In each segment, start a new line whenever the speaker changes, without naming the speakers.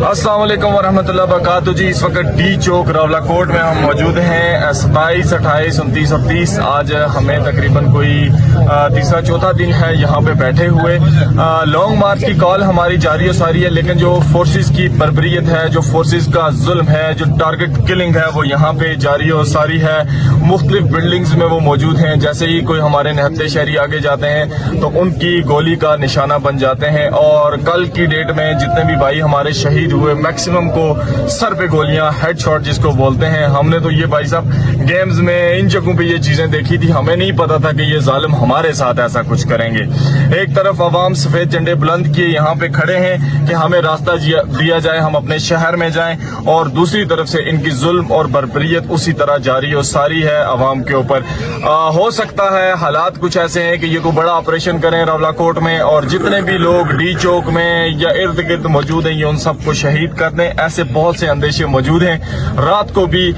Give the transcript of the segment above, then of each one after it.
अस्सलाम वालेकुम वरहमतुल्लाहि वबरकातुहू जी। इस वक्त डी चौक रावला कोट में हम मौजूद हैं। 27, 28, 29 और 30 आज हमें तकरीबन कोई तीसरा चौथा दिन है यहाँ पे बैठे हुए। लॉन्ग मार्च की कॉल हमारी जारी और सारी है, लेकिन जो फोर्सेस की बर्बरियत है, जो फोर्सेस का जुल्म है, जो टारगेट किलिंग है, वो यहाँ पे जारी और सारी है। मुख्तलिफ बिल्डिंग्स में वो मौजूद हैं। जैसे ही कोई हमारे निहत्ते शहरी आगे जाते हैं तो उनकी गोली का निशाना बन जाते हैं। और कल की डेट में जितने भी भाई हमारे शहीद हुए, मैक्सिमम को सर पे गोलियां, हेडशॉट जिसको बोलते हैं। हमने तो ये भाई साहब गेम्स में इन जगहों पे ये चीजें देखी थी, हमें नहीं पता था कि ये जालिम हमारे साथ ऐसा कुछ करेंगे। एक तरफ अवाम सफेद झंडे बुलंद किए यहाँ पे खड़े हैं कि हमें रास्ता दिया जाए, हम अपने शहर में जाएं, और दूसरी तरफ से इनकी जुल्म और बर्बरियत उसी तरह जारी और सारी है अवाम के ऊपर। हो सकता है हालात कुछ ऐसे हैं कि ये कोई बड़ा ऑपरेशन करें रावला कोट में, और जितने भी लोग डी चौक में या इर्द गिर्द मौजूद हैं ये उन सबको शहीद कर दें। ऐसे बहुत से अंदेशे मौजूद हैं। रात को भी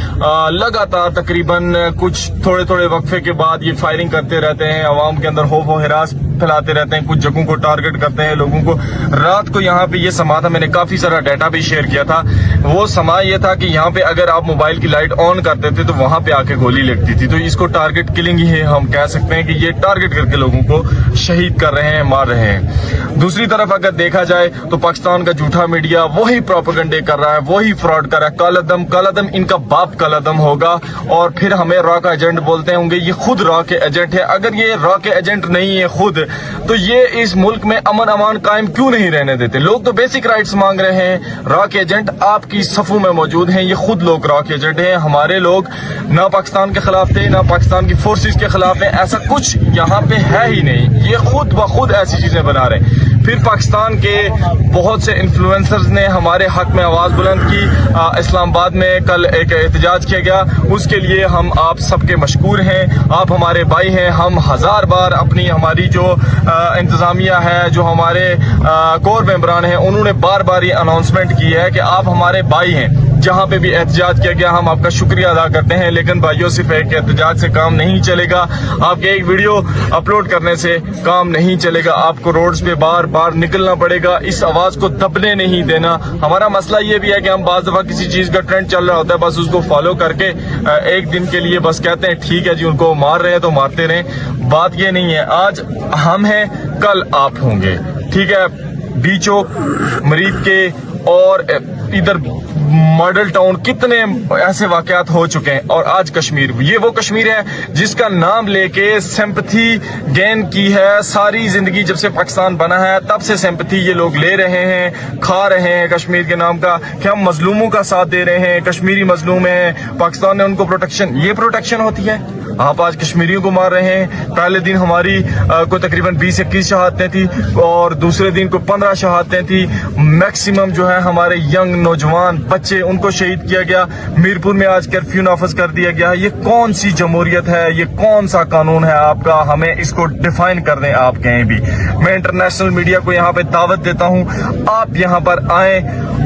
लगातार तकरीबन कुछ थोड़े थोड़े वक्फे के बाद ये फायरिंग करते रहते हैं, अवाम के अंदर खौफ और हिरास फैलाते रहते हैं, कुछ जगहों को टारगेट करते हैं लोगों को। रात को यहाँ पे ये समा था, मैंने काफी सारा डाटा भी शेयर किया था। वो समा ये था कि यहाँ पे अगर आप मोबाइल की लाइट ऑन करते थे तो वहां पे आके गोली लगती थी। तो इसको टारगेट किलिंग ही है, हम कह सकते हैं कि ये टारगेट करके लोगों को शहीद कर रहे हैं, मार रहे हैं। दूसरी तरफ अगर देखा जाए तो पाकिस्तान का झूठा मीडिया वही प्रोपेगेंडे कर रहा है, वही फ्रॉड कर रहा है। कालादम इनका बाप कालादम होगा, और फिर हमें रॉ का एजेंट बोलते होंगे। ये खुद रॉ के एजेंट है। अगर ये रॉ के एजेंट नहीं है खुद, तो ये इस मुल्क में अमन अमान कायम क्यों नहीं रहने देते? लोग तो बेसिक राइट्स मांग रहे हैं। रॉ के एजेंट आपकी सफू में मौजूद हैं, ये खुद लोग रॉ के एजेंट हैं। हमारे लोग ना पाकिस्तान के खिलाफ थे, ना पाकिस्तान की फोर्सेस के खिलाफ हैं, ऐसा कुछ यहाँ पे है ही नहीं। ये खुद ब खुद ऐसी चीजें बना रहे हैं। फिर पाकिस्तान के बहुत से इन्फ्लुएंसर्स ने हमारे हक में आवाज बुलंद की। इस्लामाबाद में कल एक एहतजाज किया गया, उसके लिए हम आप सबके मशकूर हैं। आप हमारे भाई हैं। हम हजार बार अपनी हमारी जो इंतजामिया है, जो हमारे कोर मेंबरान हैं, उन्होंने बार बार ये अनाउंसमेंट की है कि आप हमारे भाई हैं। जहां पे भी एहतजाज किया गया हम आपका शुक्रिया अदा करते हैं, लेकिन भाइयों सिर्फ एक एहतजाज से काम नहीं चलेगा, आपके एक वीडियो अपलोड करने से काम नहीं चलेगा। आपको रोड्स पे बार बार निकलना पड़ेगा, इस आवाज को दबने नहीं देना। हमारा मसला ये भी है कि हम बाज दफा किसी चीज का ट्रेंड चल रहा होता है, बस उसको फॉलो करके एक दिन के लिए बस कहते हैं ठीक है जी, उनको मार रहे हैं तो मारते रहें। बात ये नहीं है। आज हम हैं, कल आप होंगे, ठीक है। डी चौक, मरीद के और इधर मॉडल टाउन, कितने ऐसे वाकयात हो चुके हैं। और आज कश्मीर, ये वो कश्मीर है जिसका नाम लेके सिंपैथी गेन की है। सारी जिंदगी जब से पाकिस्तान बना है तब से सिंपैथी ये लोग ले रहे हैं, खा रहे हैं कश्मीर के नाम का, कि हम मजलूमों का साथ दे रहे हैं, कश्मीरी मजलूम हैं, पाकिस्तान ने उनको प्रोटेक्शन। ये प्रोटेक्शन होती है? आप आज कश्मीरियों को मार रहे हैं। पहले दिन हमारी को तकरीबन 20-21 शहादतें थी, और दूसरे दिन को 15 शहादतें थी। मैक्सिमम जो है हमारे यंग नौजवान बच्चे, उनको शहीद किया गया। मीरपुर में आज कर्फ्यू नाफज कर दिया गया है। ये कौन सी जमहूरियत है? ये कौन सा कानून है आपका? हमें इसको डिफाइन कर दें आप कहीं भी। मैं इंटरनेशनल मीडिया को यहाँ पे दावत देता हूँ, आप यहाँ पर आए,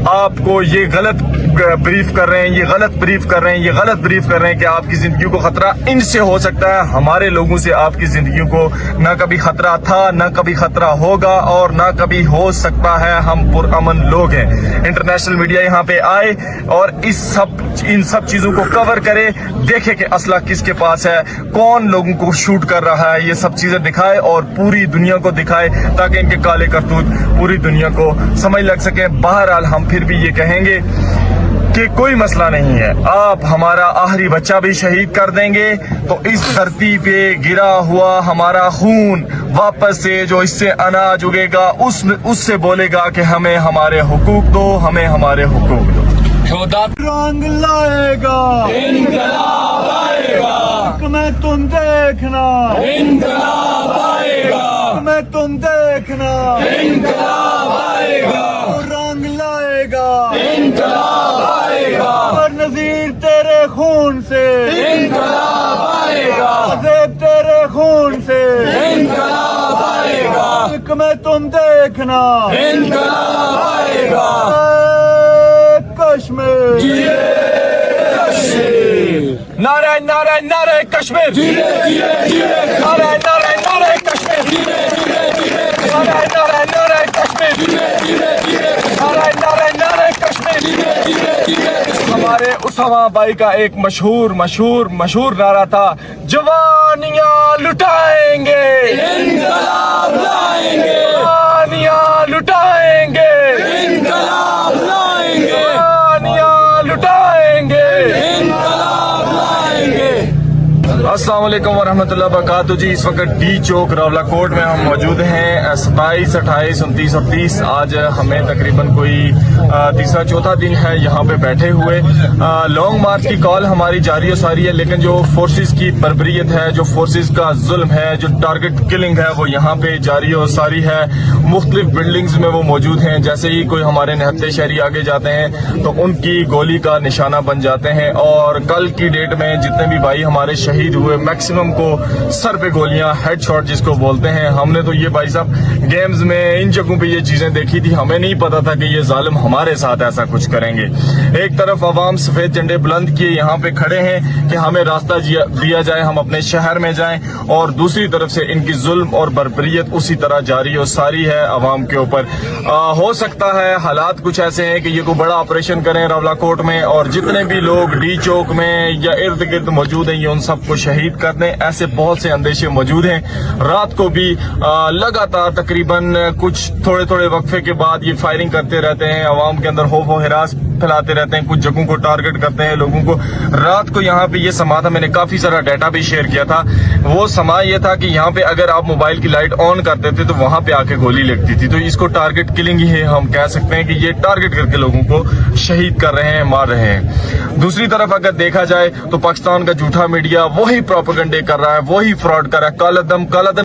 आपको ये गलत بریف کر رہے ہیں، یہ غلط بریف کر رہے ہیں، یہ غلط بریف کر رہے ہیں کہ آپ کی زندگیوں کو خطرہ ان سے ہو سکتا ہے۔ ہمارے لوگوں سے آپ کی زندگیوں کو نہ کبھی خطرہ تھا، نہ کبھی خطرہ ہوگا اور نہ کبھی ہو سکتا ہے۔ ہم پرامن لوگ ہیں۔ انٹرنیشنل میڈیا یہاں پہ آئے اور ان سب چیزوں کو کور کرے، دیکھے کہ اسلحہ کس کے پاس ہے، کون لوگوں کو شوٹ کر رہا ہے، یہ سب چیزیں دکھائے اور پوری دنیا کو دکھائے تاکہ ان کے کالے کرتوت پوری دنیا کو سمجھ لگ سکے۔ بہرحال ہم پھر بھی یہ کہیں گے کہ کوئی مسئلہ نہیں ہے، آپ ہمارا آخری بچہ بھی شہید کر دیں گے تو اس دھرتی پہ گرا ہوا ہمارا خون واپس سے جو اس سے اناج اگے گا اس سے بولے گا کہ ہمیں ہمارے حقوق دو، ہمیں ہمارے حقوق دو۔
رنگ لائے گا،
انقلاب آئے گا،
میں تم دیکھنا،
انقلاب آئے گا،
میں تم دیکھنا،
انقلاب آئے گا،
رنگ لائے گا،
انقلاب آئے گا،
اور نذیر تیرے خون سے،
انقلاب آئے گا،
عذاب تیرے خون سے،
انقلاب آئے گا،
میں تم دیکھنا،
انقلاب آئے گا،
کشمیر،
نعرہ نعرہ نعرہ کشمیر، نعرہ نعرہ نعرہ کشمیر، نعرہ نعرہ نعرہ کشمیر، نعرہ نعرہ نعرہ کشمیر۔ ہمارے اسامہ بھائی کا ایک مشہور نعرہ تھا، جوانیاں لٹائیں گے،
انقلاب لائیں گے،
جوانیاں لٹائیں گے،
انقلاب لائیں گے،
جوانیاں لٹائیں گے۔
انقلاب لائیں گے۔
السلام علیکم ورحمۃ اللہ وبرکاتہ جی، اس وقت ڈی چوک راولہ کوٹ میں ہم موجود ہیں۔ 27، 28، 29 اور 30 آج ہمیں تقریباً کوئی تیسرا چوتھا دن ہے یہاں پہ بیٹھے ہوئے۔ لانگ مارچ کی کال ہماری جاری و ساری ہے، لیکن جو فورسز کی بربریت ہے، جو فورسز کا ظلم ہے، جو ٹارگٹ کلنگ ہے، وہ یہاں پہ جاری و ساری ہے۔ مختلف بلڈنگز میں وہ موجود ہیں، جیسے ہی کوئی ہمارے نہتے شہری آگے جاتے ہیں تو ان کی گولی کا نشانہ بن جاتے ہیں۔ اور کل کی ڈیٹ میں جتنے بھی بھائی ہمارے شہید ہوئے، میکسیمم کو سر پہ گولیاں، ہیڈ شاٹ جس کو بولتے ہیں۔ ہم نے تو یہ بھائی صاحب گیمز میں ان جگہوں پہ یہ چیزیں دیکھی تھی، ہمیں نہیں پتا تھا کہ یہ ظالم ہمارے ساتھ ایسا کچھ کریں گے۔ ایک طرف عوام سفید جھنڈے بلند کیے یہاں پہ کھڑے ہیں کہ ہمیں راستہ دیا جائے، ہم اپنے شہر میں جائیں، اور دوسری طرف سے ان کی ظلم اور بربریت اسی طرح جاری و ساری ہے عوام کے اوپر۔ ہو سکتا ہے حالات کچھ ایسے ہیں کہ یہ کوئی بڑا آپریشن کریں راولہ کوٹ میں، اور جتنے بھی لوگ ڈی چوک میں یا ارد گرد موجود ہیں یہ ان سب کو شہید کر دیں۔ ایسے بہت سے اندیشے موجود ہیں۔ رات کو بھی لگاتار تقریباً کچھ تھوڑے وقفے کے بعد یہ فائرنگ کرتے رہتے ہیں، عوام کے اندر خوف و ہراس پھیلاتے رہتے ہیں، کچھ جگہوں کو ٹارگٹ کرتے ہیں لوگوں کو۔ رات کو یہاں پہ یہ سما تھا، میں نے کافی سارا ڈیٹا بھی شیئر کیا تھا۔ وہ سما یہ تھا کہ یہاں پہ اگر آپ موبائل کی لائٹ آن کرتے تھے تو وہاں پہ آ کے گولی لگتی تھی، تو اس کو ٹارگٹ کلنگ ہی ہے، ہم کہہ سکتے ہیں کہ یہ ٹارگٹ کر کے لوگوں کو شہید کر رہے ہیں، مار رہے ہیں۔ دوسری طرف اگر دیکھا جائے تو پاکستان کا جھوٹا میڈیا وہی پروپیگنڈے کر رہا ہے، وہی فراڈ کر رہا ہے۔ کالا دم